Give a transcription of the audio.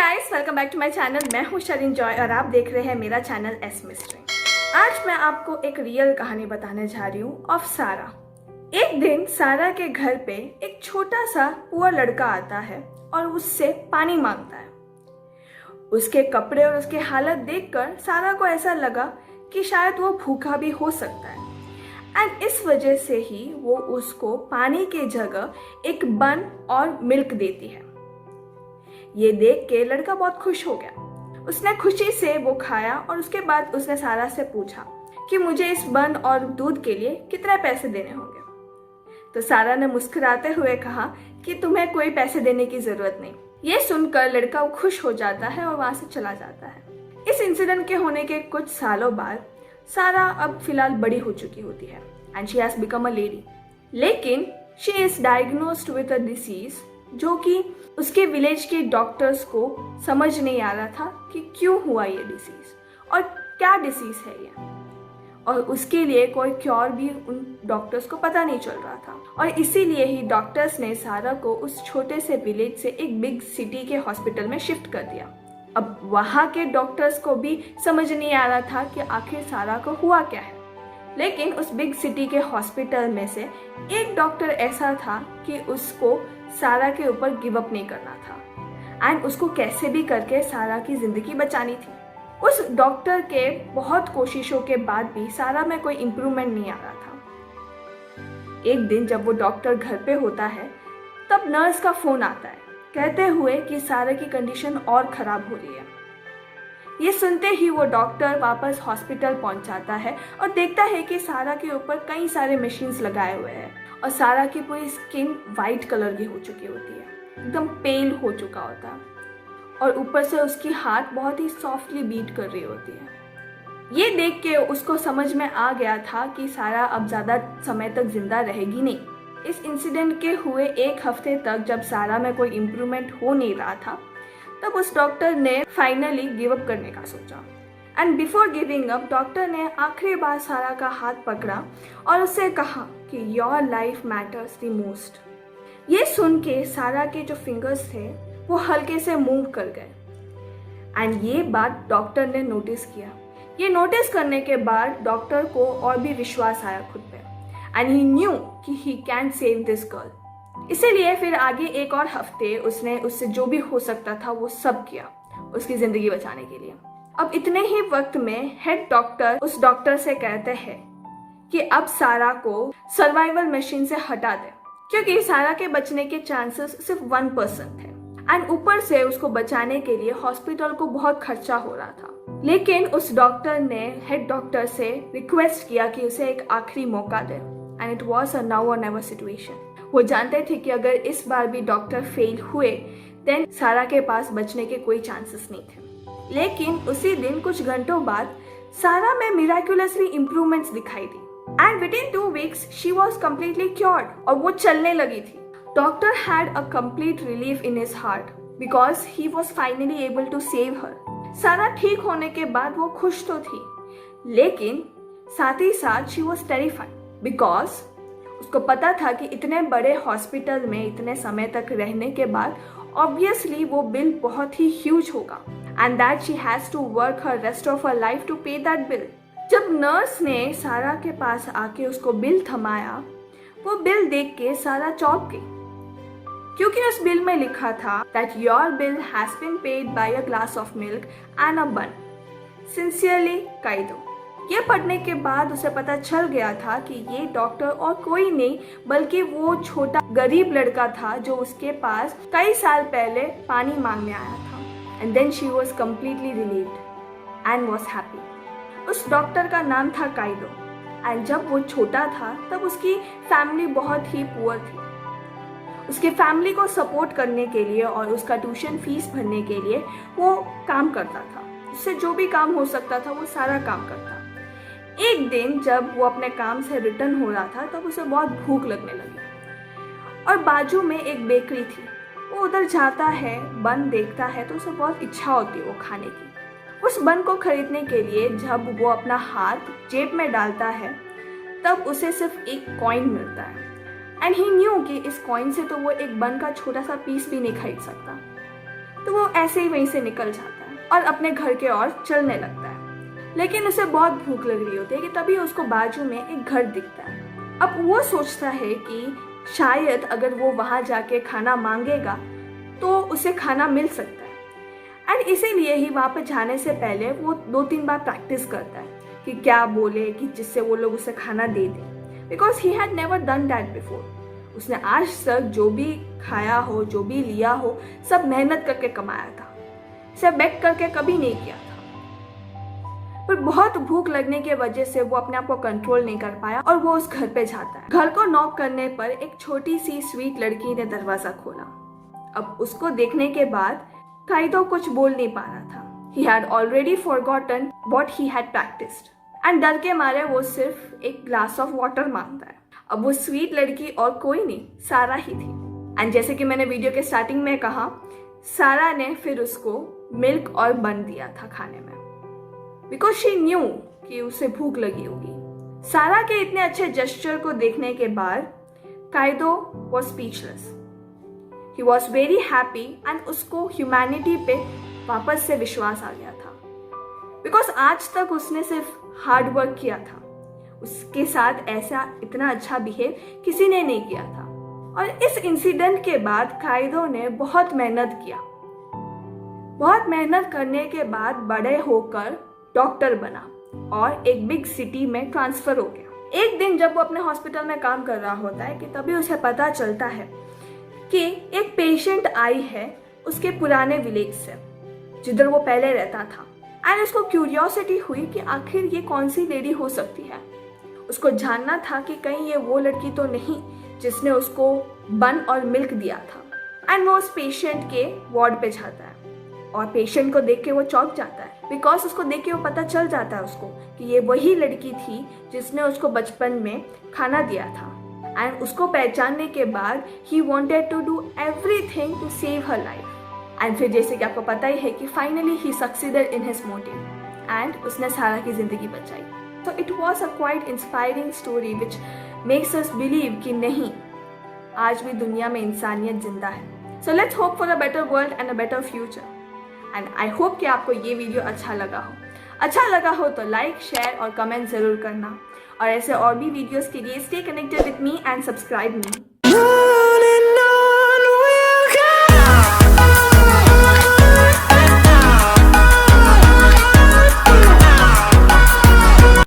Guys, welcome back to my channel. मैं हूँ Shareen Joy और आप देख रहे हैं मेरा चैनल एस मिस्ट्री। आज मैं आपको एक रियल कहानी बताने जा रही हूँ ऑफ सारा। एक दिन सारा के घर पे एक छोटा सा पुअर लड़का आता है और उससे पानी मांगता है। उसके कपड़े और उसकी हालत देखकर सारा को ऐसा लगा कि शायद वो भूखा भी हो सकता है एंड इस वजह से ही वो उसको पानी की जगह एक बन और मिल्क देती है। ये देख के लड़का बहुत खुश हो गया। उसने खुशी से वो खाया और उसके बाद उसने सारा से पूछा कि मुझे इस बन और दूध के लिए कितने पैसे देने होंगे। तो सारा ने मुस्कुराते हुए कहा कि तुम्हें कोई पैसे देने की जरूरत नहीं। ये सुनकर लड़का खुश हो जाता है और वहां से चला जाता है। इस इंसिडेंट के होने के कुछ सालों बाद सारा अब फिलहाल बड़ी हो चुकी होती है and she has become a lady. लेकिन she is diagnosed with a disease जो कि उसके विलेज के डॉक्टर्स को समझ नहीं आ रहा था कि क्यों हुआ ये डिसीज और क्या डिसीज है ये, और उसके लिए कोई क्योर भी उन डॉक्टर्स को पता नहीं चल रहा था। और इसीलिए ही डॉक्टर्स ने सारा को उस छोटे से विलेज से एक बिग सिटी के हॉस्पिटल में शिफ्ट कर दिया। अब वहाँ के डॉक्टर्स को भी समझ नहीं आ रहा था कि आखिर सारा को हुआ क्या है। लेकिन उस बिग सिटी के हॉस्पिटल में से एक डॉक्टर ऐसा था कि उसको सारा के ऊपर गिव अप नहीं करना था एंड उसको कैसे भी करके सारा की जिंदगी बचानी थी। उस डॉक्टर के बहुत कोशिशों के बाद भी सारा में कोई इम्प्रूवमेंट नहीं आ रहा था। एक दिन जब वो डॉक्टर घर पे होता है तब नर्स का फोन आता है कहते हुए कि सारा की कंडीशन और खराब हो रही है। ये सुनते ही वो डॉक्टर वापस हॉस्पिटल पहुंच जाता है और देखता है कि सारा के ऊपर कई सारे मशीन्स लगाए हुए हैं और सारा की पूरी स्किन वाइट कलर की हो चुकी होती है, एकदम पेल हो चुका होता है और ऊपर से उसकी हार्ट बहुत ही सॉफ्टली बीट कर रही होती है। ये देख के उसको समझ में आ गया था कि सारा अब ज़्यादा समय तक जिंदा रहेगी नहीं। इस इंसिडेंट के हुए एक हफ्ते तक जब सारा में कोई इम्प्रूवमेंट हो नहीं रहा था तब उस डॉक्टर ने फाइनली गिव अप करने का सोचा and before giving up doctor ने आखिरी बार सारा का हाथ पकड़ा और उससे कहा कि your life matters the most. ये सुन के सारा के जो फिंगर्स थे वो हल्के से मूव कर गए एंड ये बात डॉक्टर ने नोटिस किया। ये नोटिस करने के बाद डॉक्टर को और भी विश्वास आया खुद पे एंड ही न्यू कि he can save this girl. इसीलिए फिर आगे एक और हफ्ते उसने उससे जो भी हो सकता था वो सब किया उसकी जिंदगी बचाने के लिए। अब इतने ही वक्त में हेड डॉक्टर उस डॉक्टर से कहते हैं कि अब सारा को सर्वाइवल मशीन से हटा दे क्योंकि सारा के बचने के चांसेस सिर्फ 1% थे एंड ऊपर से उसको बचाने के लिए हॉस्पिटल को बहुत खर्चा हो रहा था। लेकिन उस डॉक्टर ने हेड डॉक्टर से रिक्वेस्ट किया कि उसे एक आखिरी मौका दे and it was a now or never situation. वो जानते थे कि अगर इस बार भी डॉक्टर फेल हुए देन सारा के पास बचने के कोई चांसेस नहीं थे। लेकिन उसी दिन कुछ घंटों बाद सारा में मिराक्युलसली इम्प्रूवमेंट्स दिखाई दी and within 2 weeks she was completely cured और वो चलने लगी थी। Doctor had a complete relief in his heart because he was finally able to save her. सारा ठीक होने के बाद वो खुश तो थी लेकिन साथ ही साथ शी वॉज टेरिफाइड बिकॉज उसको पता था कि इतने बड़े हॉस्पिटल में इतने समय तक रहने के बाद ऑब्वियसली वो बिल बहुत ही ह्यूज होगा and that she has to work her rest of her life to pay that bill. जब नर्स ने सारा के पास आके उसको बिल थमाया वो बिल देख के सारा चौंक गई क्योंकि उस बिल में लिखा था that your bill has been paid by a glass of milk and a bun. Sincerely, काइदो। ये पढ़ने के बाद उसे पता चल गया था कि ये डॉक्टर और कोई नहीं बल्कि वो छोटा गरीब लड़का था जो उसके पास कई साल पहले पानी मांगने आया था। And then she was completely relieved and was happy. उस डॉक्टर का नाम था काइदो एंड जब वो छोटा था तब उसकी फैमिली बहुत ही पुअर थी। उसके फैमिली को सपोर्ट करने के लिए और उसका ट्यूशन फीस भरने के लिए वो काम करता था। उससे जो भी काम हो सकता था वो सारा काम करता। एक दिन जब वो अपने काम से रिटर्न हो रहा था तब उसे बहुत भूख लगने लगी और बाजू में एक बेकरी थी। वो उधर जाता है, बन देखता है तो उसे बहुत इच्छा होती है वो खाने की। उस बन को खरीदने के लिए जब वो अपना हाथ जेब में डालता है तब उसे सिर्फ एक कॉइन मिलता है एंड ही न्यू कि इस कॉइन से तो वो एक बन का छोटा सा पीस भी नहीं खरीद सकता। तो वो ऐसे ही वहीं से निकल जाता है और अपने घर के ओर चलने लगता है। लेकिन उसे बहुत भूख लग रही होती है कि तभी उसको बाजू में एक घर दिखता है। अब वो सोचता है कि शायद अगर वो वहाँ जाके खाना मांगेगा तो उसे खाना मिल सकता है। एंड इसीलिए ही वहाँ पे जाने से पहले वो 2-3 बार प्रैक्टिस करता है कि क्या बोले कि जिससे वो लोग उसे खाना दे दें, because he had never done that before. उसने आज तक जो भी खाया हो, जो भी लिया हो, सब मेहनत करके कमाया था, इसे बेग करके कभी नहीं किया था। पर बहुत भूख लगने की वजह से वो अपने आप को कंट्रोल नहीं कर पाया और वो उस घर पे जाता है। घर को नॉक करने पर एक छोटी सी स्वीट लड़की ने दरवाजा खोला। अब उसको देखने के बाद काइदो कुछ बोल नहीं पा रहा था। He had already forgotten what he had practiced. And डर के मारे वो सिर्फ एक ग्लास ऑफ वाटर मांगता है। अब वो स्वीट लड़की और कोई नहीं, सारा ही थी। एंड जैसे कि मैंने वीडियो के स्टार्टिंग में कहा, सारा ने फिर उसको मिल्क और बन दिया था खाने में, बिकॉज शी न्यू कि उसे भूख लगी होगी। सारा के इतने अच्छे जेस्चर को देखने के बाद Kaido was speechless. He was very happy and उसको ह्यूमैनिटी पे वापस से विश्वास आ गया था, बिकॉज आज तक उसने सिर्फ हार्ड वर्क किया था। उसके साथ ऐसा इतना अच्छा बिहेव किसी ने नहीं किया था। और इस इंसिडेंट के बाद काइदो ने बहुत मेहनत किया। बहुत मेहनत करने के बाद बड़े होकर डॉक्टर बना और एक बिग सिटी में ट्रांसफर हो गया। एक दिन जब वो अपने हॉस्पिटल में काम कर रहा होता है कि तभी उसे पता चलता है कि एक पेशेंट आई है उसके पुराने विलेज से, जिधर वो पहले रहता था। एंड उसको क्यूरियोसिटी हुई कि आखिर ये कौन सी लेडी हो सकती है। उसको जानना था कि कहीं ये वो लड़की तो नहीं जिसने उसको बन और मिल्क दिया था। एंड वो उस पेशेंट के वार्ड पे जाता है और पेशेंट को देख के वो चौंक जाता है, बिकॉज उसको देख के वो पता चल जाता है उसको कि ये वही लड़की थी जिसने उसको बचपन में खाना दिया था। एंड उसको पहचानने के बाद ही wanted to do everything to save her life. And फिर जैसे कि आपको पता ही है कि finally he succeeded in his motive and उसने सारा की जिंदगी बचाई। तो it was a quite inspiring story which makes us believe कि नहीं, आज भी दुनिया में इंसानियत जिंदा है। So let's hope for a better world and a better future. And I hope कि आपको ये वीडियो अच्छा लगा हो। अच्छा लगा हो तो लाइक, शेयर और कमेंट जरूर करना। और ऐसे और भी वीडियोस के लिए stay connected with me and subscribe me.